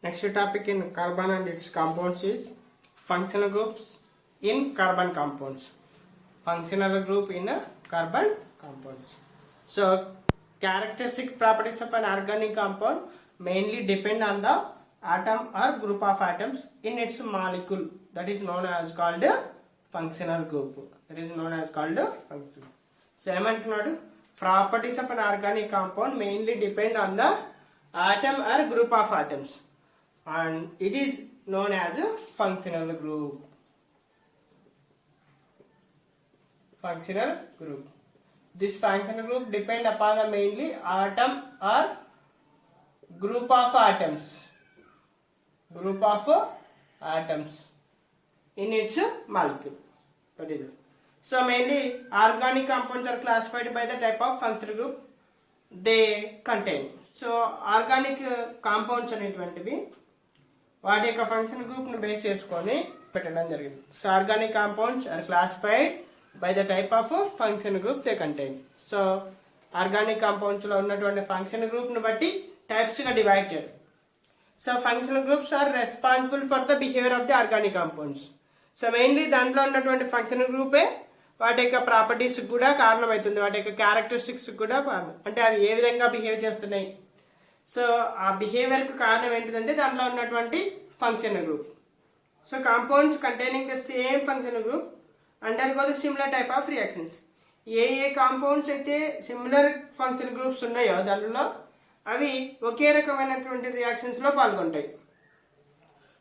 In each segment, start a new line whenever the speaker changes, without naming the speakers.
Next topic in carbon and its compounds is functional groups in carbon compounds. Functional group in carbon compounds. So, characteristic properties of an organic compound mainly depend on the atom or group of atoms in its molecule. That is known as called functional group. That is known as called functional. So, ఏమంటున్నాడు properties of an organic compound mainly depend on the atom or group of atoms, and it is known as a functional group. Functional group. This functional group depend upon the mainly atom or group of atoms. Group of atoms in its molecule. That is it. So mainly organic compounds are classified by the type of functional group they contain. So organic compounds అనేటువంటివి వాటి యొక్క function గ్రూప్ను base చేసుకొని పెట్టడం జరిగింది. So organic compounds are classified by the type of function group they contain. So organic కాంపౌండ్స్లో ఉన్నటువంటి function గ్రూప్ను బట్టి టైప్స్గా డివైడ్ చేయడం. So functional groups are responsible for the behaviour of the organic compounds. So mainly దాంట్లో ఉన్నటువంటి functional గ్రూపే వాటి యొక్క ప్రాపర్టీస్ కూడా కారణమవుతుంది, వాటి యొక్క క్యారెక్టరిస్టిక్స్ కూడా అంటే అవి ఏ విధంగా బిహేవ్ చేస్తున్నాయి. సో ఆ బిహేవియర్కి కారణం ఏంటిదంటే దాంట్లో ఉన్నటువంటి functional group. So compounds containing the same functional group undergo the similar type of reactions. ఏ కాంపౌండ్స్ అయితే సిమిలర్ ఫంక్షనల్ గ్రూప్స్ ఉన్నాయో దానిలో అవి ఒకే రకమైనటువంటి రియాక్షన్స్లో పాల్గొంటాయి.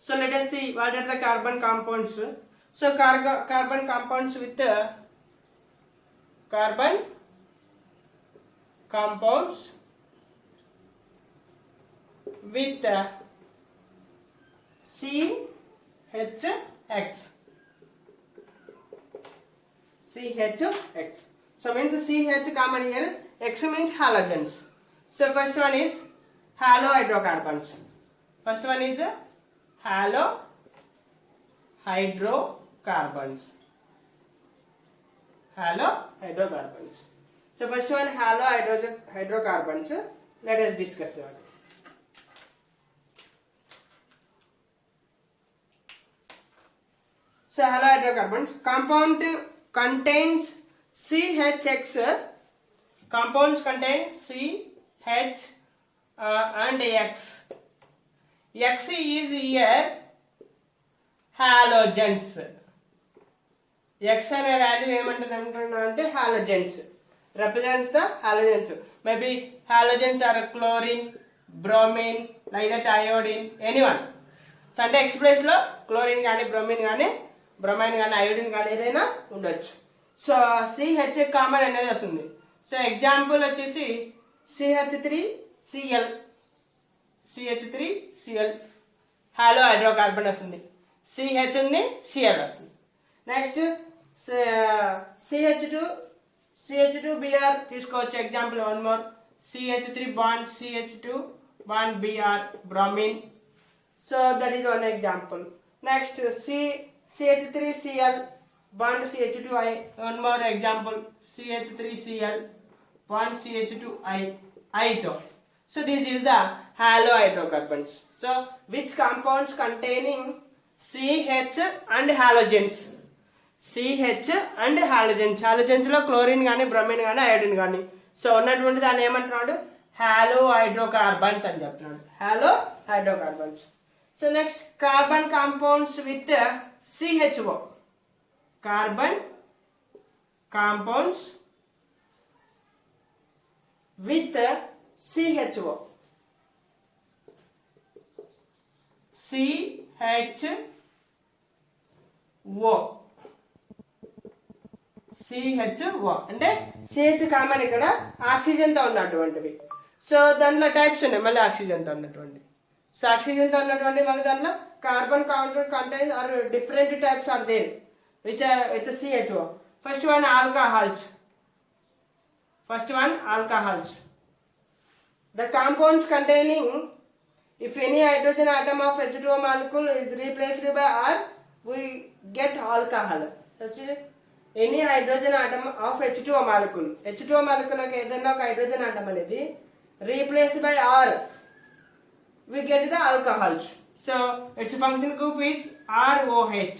So let us see what are the carbon compounds. So carbon compounds with carbon compounds with CHX. CHX. So means CH common here, X means halogens. So first one is halohydrocarbons. First one is halohydrocarbons. Halohydrocarbons. So first one halohydrocarbons. Let us discuss it. So halohydrocarbons. Compound contains CHX. Compounds contain CH and X. X is here halogens. X అనే value ఏమంటుందంటే halogens, represents the halogens. Maybe halogens are chlorine, bromine, like that iodine, anyone. So అంటే X place లో chlorine కానీ bromine కానీ bromine కానీ iodine కానీ ఏదైనా ఉండొచ్చు. సో CH కామన్ అనేది వస్తుంది. సో ఎగ్జాంపుల్ వచ్చేసి CH3Cl హాలో హైడ్రోకార్బన్ వస్తుంది. CH ఉంది, Cl వస్తుంది. నెక్స్ట్ CH2Br తీసుకోవచ్చు example one more. CH3 bond CH2 bond Br bromine. So that is one example. Next CH3Cl bond CH2I, one more example, CH3Cl bond CH2I, ito. So this is the halohydrocarbons. So which compounds containing CH and halogens? CH and halogens. Halogens లో chlorine కానీ bromine కానీ iodine కానీ. So ఉన్నటువంటి దాన్ని ఏమంటున్నాడు, halohydrocarbons అని చెప్తున్నాడు. halohydrocarbons. So next, carbon compounds with CHO. Carbon compounds with CHO. CHO అంటే CH కామన్ ఇక్కడ ఆక్సిజన్తో ఉన్నటువంటివి. సో దాంట్లో టైప్స్ ఉన్నాయి మళ్ళీ ఆక్సిజన్తో ఉన్నటువంటి. సో ఆక్సిజన్తో ఉన్నటువంటి మళ్ళీ దాంట్లో carbon compound contains are different types are there which are with the CHO. First one alcohols. The compounds containing, if any hydrogen atom of H2O molecule is replaced by R, we get alcohol. Such any hydrogen atom of H2O molecule. H2O molecule like ఏదైనా ఒక hydrogen atom అనేది replaced by R, we get the alcohols. So its function group is ROH.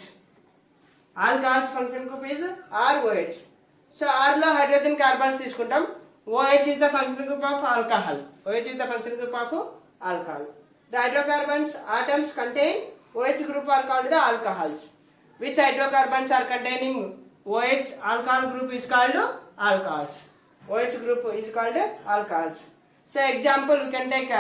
Alcohols function group is ROH. So R lo hydrogen carbons తీసుకుంటాం. OH is the function group of alcohol. OH is the function group of alcohol. The hydrocarbons atoms contain OH group are called the alcohols. Which hydrocarbons are containing OH alcohol group is called alcohols. OH group is called alcohols. So example we can take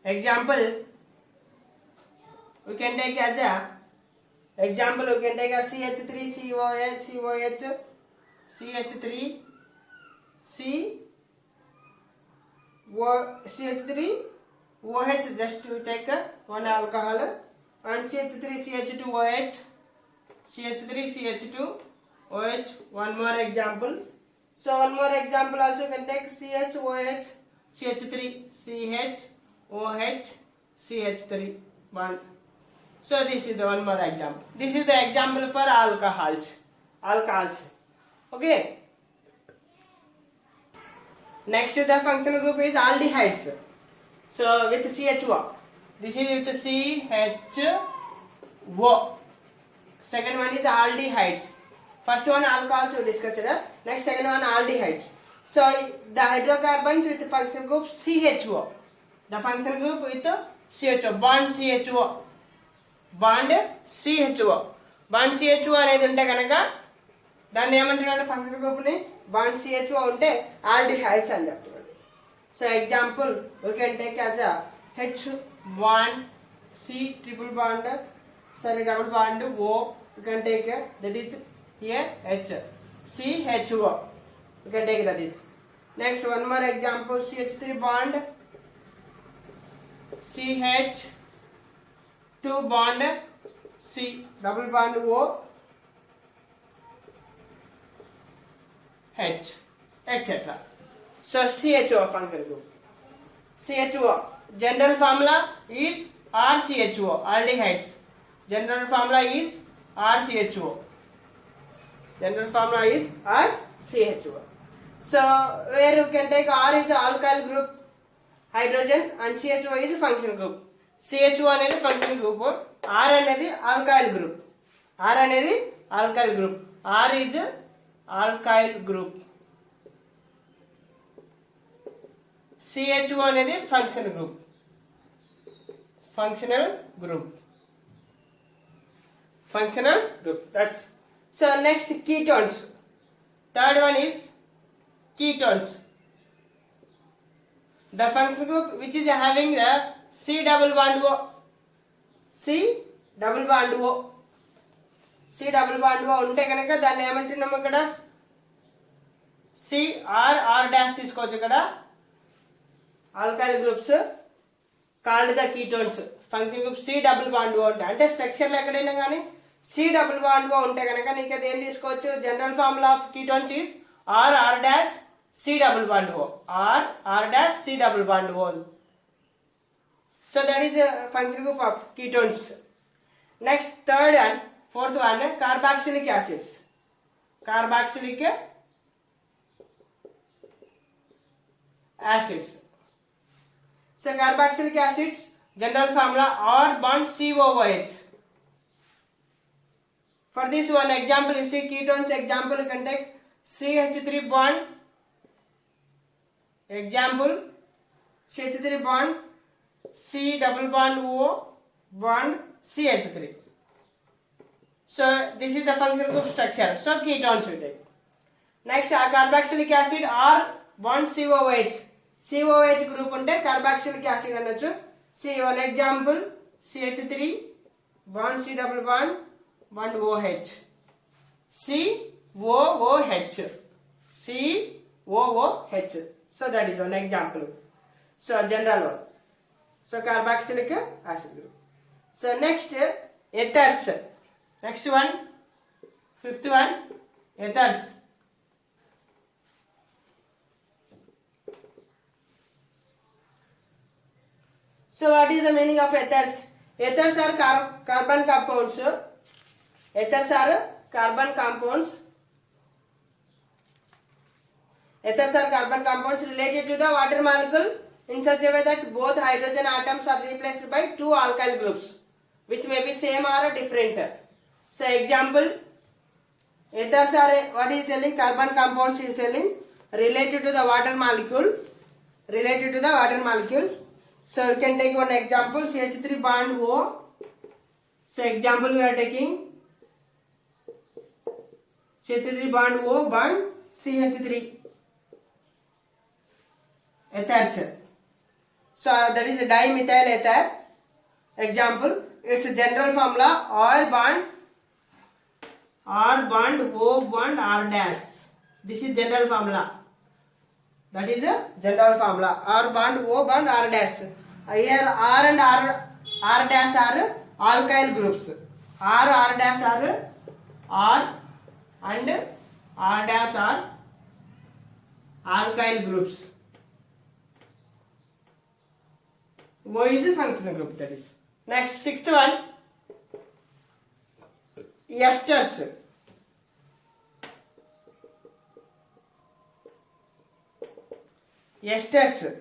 CH3COH, CH3OH, just to take one alcohol, and CH3CH2OH, CH3CH2OH. One more example. So one more example also can take CHOH, CH3CHOH, CH3 one. So this is the one more example. This is the example for alcohols. Okay. Next the functional group is aldehydes. So with CHO. This is with CHO. Second one is aldehydes. First one alcohols we discussed. Next second one aldehydes. So the hydrocarbons with function group CHO. The function group with CHO. Bond CHO. Bond CHO. Bond CHO అనేది ఉంటే కనుక దాన్ని ఏమంటున్నాడు function group ని bond CHO ఉంటే aldehydes అని చెప్తున్నాడు. So example we can take as a H bond C triple bond double bond O. You can take that is here H CHO. You can take that is. Next one more example, CH3 bond CH2 bond C double bond O H, etc. So CHO function group. CHO general formula is RCHO, aldehydes. General formula is RCHO. General formula is RCHO. So where you can take R is the alkyl group, hydrogen, and CHO is function group. CHO అనేది function group, R అనేది alkyl group. R అనేది alkyl group. R is alkyl group. CHO అనేది functional group. Functional group. That's so. Next ketones. Third one is ketones. The functional group which is having the C double bond O. C double bond O ఉంటే కనుక దాన్ని ఏమంటున్నాము ఇక్కడ R dash తీసుకోవచ్చు. ఇక్కడ alkyl groups called the ketones. Function group C double bond O అంటే స్ట్రక్చర్లో ఎక్కడైనా కానీ C double bond O ఉంటే కనుక నీకు అది ఏం తీసుకోవచ్చు. General formula of ketones is R dash C double bond O. R dash C double bond O. So that is a function group of ketones. Next third and fourth one carboxylic acids. So carboxylic acids general formula R bond COOH. For this one example you see ketones example you can take CH3 bond. Example CH3 bond C double bond O bond CH3. So this is the function group structure. So ketones we take. Next carboxylic acid R bond COOH. COOH group unte carboxylic acid అనొచ్చు. See one example CH3 bond C double bond OH. COOH. So that is one example. So general one. So carboxylic acid group. So next ethers. Next one, fifth one, ethers. So what is the meaning of ethers? Ethers are carbon compounds. Ethers are carbon compounds. Ethers are carbon compounds related to the water molecule in such a way that both hydrogen atoms are replaced by two alkyl groups which may be same or different. So example, ethers are what is telling, carbon compounds is telling related to the water molecule, so you can take one example, CH3 bond O. So example we are taking CH3 bond O bond CH3 ethers. So that is a dimethyl ether. Example, its general formula R bond O bond R dash. This is general formula. That is a general formula. R bond O bond R dash. Here R and R dash are alkyl groups. R dash are R and R dash are alkyl groups. O is a functional group, that is. Next, sixth one, esters. Esters.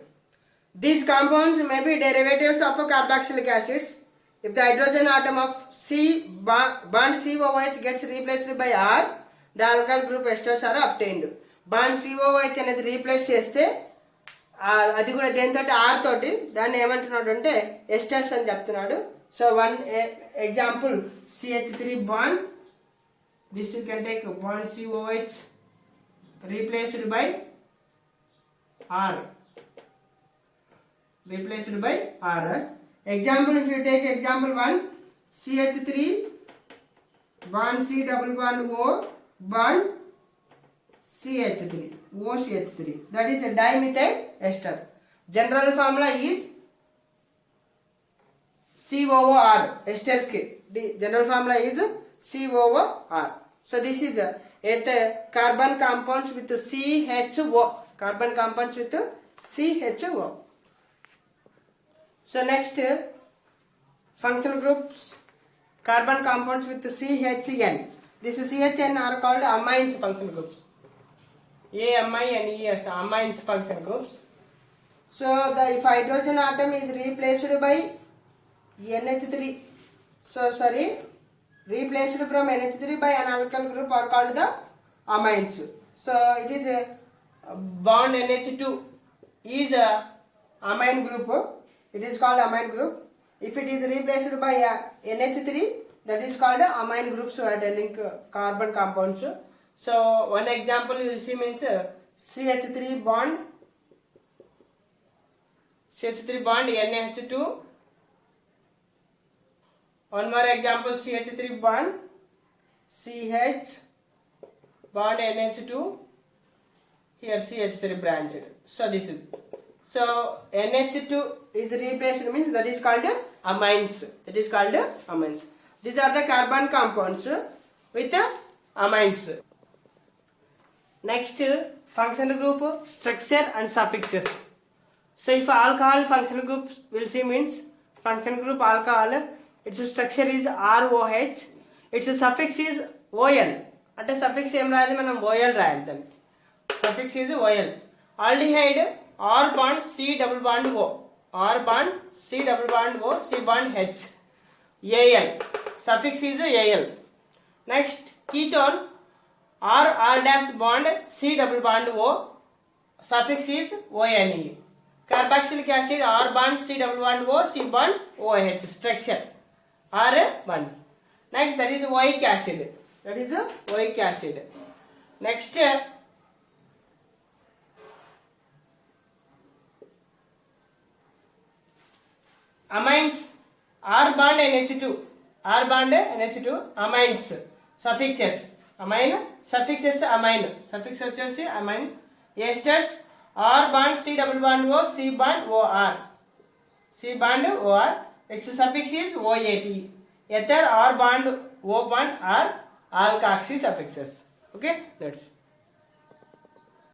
These compounds may be derivatives of carboxylic acids. If the hydrogen atom of C bond COOH gets replaced by R, the alkyl group esters are obtained. Bond COOH అనేది replace చేస్తే అది కూడా దేంతో are తోటి దాన్ని ఏమంటున్నాడు అంటే esters అని చెప్తున్నాడు. So one example CH3 bond, this you can take bond COH replaced by R. Example, if you take example 1, CH3 bond C double bond O bond CH3, OCH3, that is a dimethyl ester. General formula is COOR. Esters ki general formula is COOR. So this is a carbon compounds with CHO. Carbon compounds with CHO. So next, functional groups, carbon compounds with CHN. This CHN are called amines functional groups. AMI and ES, amines functional groups. So if hydrogen atom is replaced by NH3, replaced from NH3 by an alkyl group are called the amines. So it is a bond NH2 is a amine group. It is called amine group. If it is replaced by NH3, that is called amine groups who are telling carbon compounds. So one example you will see means CH3 bond NH2. One more example, CH3 bond CH bond NH2. Here CH3 branched. So this is. So NH2 is replaced means that is called amines. These are the carbon compounds with amines. Next, functional group structure and suffixes. So if alcohol functional group will see means functional group alcohol, its structure is ROH, its suffix is OL. అంటే suffix ఏం రాయాలి మనం OL రాయాలి దానికి. Suffix is OL. Aldehyde R bond C double bond O, R bond C double bond O, C bond H, AL, suffix is AL. Next, ketone R dash bond C double bond O, suffix is ONE. Carboxylic acid R bond C double bond O, C bond OH, structure R bonds. Next, that is oic acid. Next, amines R bond NH2, amines suffixes, amine suffixes amine, suffix వచ్చేసి amine. Esters R bond C double bond O, C bond OR, its suffix is OAT. Ether R bond O bond are alkoxy suffixes. Okay, that's